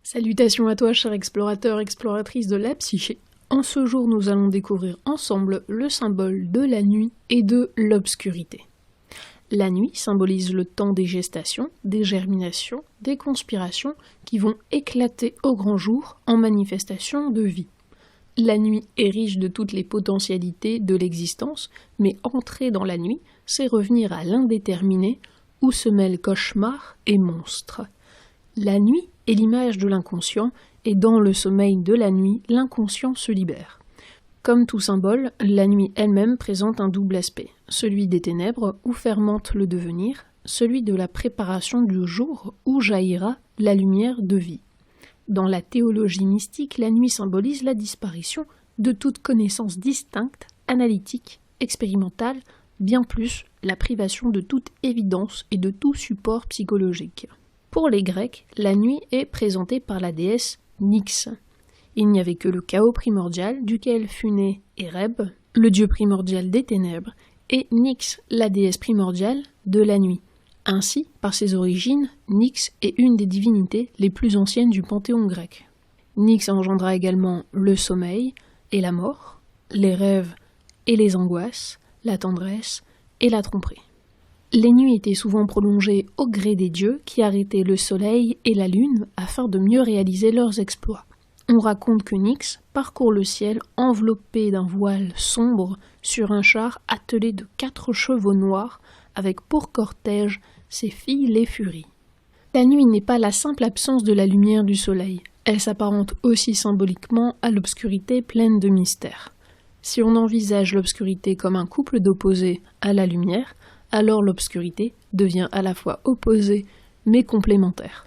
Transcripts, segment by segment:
Salutations à toi, cher explorateur, exploratrice de la psyché. En ce jour, nous allons découvrir ensemble le symbole de la nuit et de l'obscurité. La nuit symbolise le temps des gestations, des germinations, des conspirations qui vont éclater au grand jour en manifestation de vie. La nuit est riche de toutes les potentialités de l'existence, mais entrer dans la nuit, c'est revenir à l'indéterminé, où se mêlent cauchemar et monstre. La nuit est l'image de l'inconscient, et dans le sommeil de la nuit, l'inconscient se libère. Comme tout symbole, la nuit elle-même présente un double aspect, celui des ténèbres où fermente le devenir, celui de la préparation du jour où jaillira la lumière de vie. Dans la théologie mystique, la nuit symbolise la disparition de toute connaissance distincte, analytique, expérimentale, bien plus la privation de toute évidence et de tout support psychologique. Pour les Grecs, la nuit est présentée par la déesse Nyx. Il n'y avait que le chaos primordial duquel fut né Ereb, le dieu primordial des ténèbres, et Nyx, la déesse primordiale de la nuit. Ainsi, par ses origines, Nyx est une des divinités les plus anciennes du panthéon grec. Nyx engendra également le sommeil et la mort, les rêves et les angoisses, la tendresse et la tromperie. Les nuits étaient souvent prolongées au gré des dieux qui arrêtaient le soleil et la lune afin de mieux réaliser leurs exploits. On raconte que Nyx parcourt le ciel enveloppé d'un voile sombre sur un char attelé de 4 chevaux noirs avec pour cortège ses filles les furies. La nuit n'est pas la simple absence de la lumière du soleil, elle s'apparente aussi symboliquement à l'obscurité pleine de mystères. Si on envisage l'obscurité comme un couple d'opposés à la lumière, alors l'obscurité devient à la fois opposée mais complémentaire.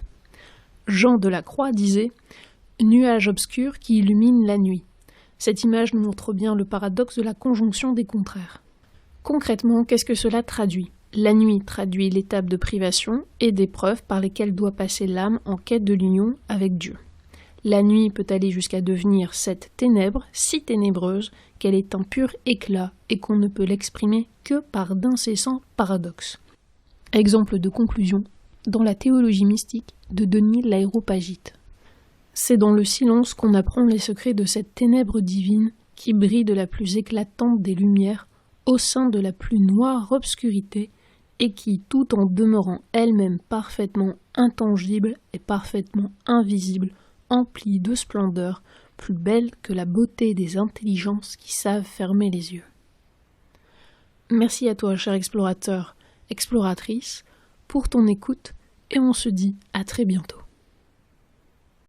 Jean de la Croix disait « Nuage obscur qui illumine la nuit ». Cette image nous montre bien le paradoxe de la conjonction des contraires. Concrètement, qu'est-ce que cela traduit ? La nuit traduit l'étape de privation et d'épreuves par lesquelles doit passer l'âme en quête de l'union avec Dieu. La nuit peut aller jusqu'à devenir cette ténèbre si ténébreuse qu'elle est un pur éclat et qu'on ne peut l'exprimer que par d'incessants paradoxes. Exemple de conclusion, dans la théologie mystique de Denis l'Aréopagite. C'est dans le silence qu'on apprend les secrets de cette ténèbre divine qui brille de la plus éclatante des lumières au sein de la plus noire obscurité et qui, tout en demeurant elle-même parfaitement intangible et parfaitement invisible, emplie de splendeur, plus belle que la beauté des intelligences qui savent fermer les yeux. Merci à toi, cher explorateur, exploratrice, pour ton écoute, et on se dit à très bientôt.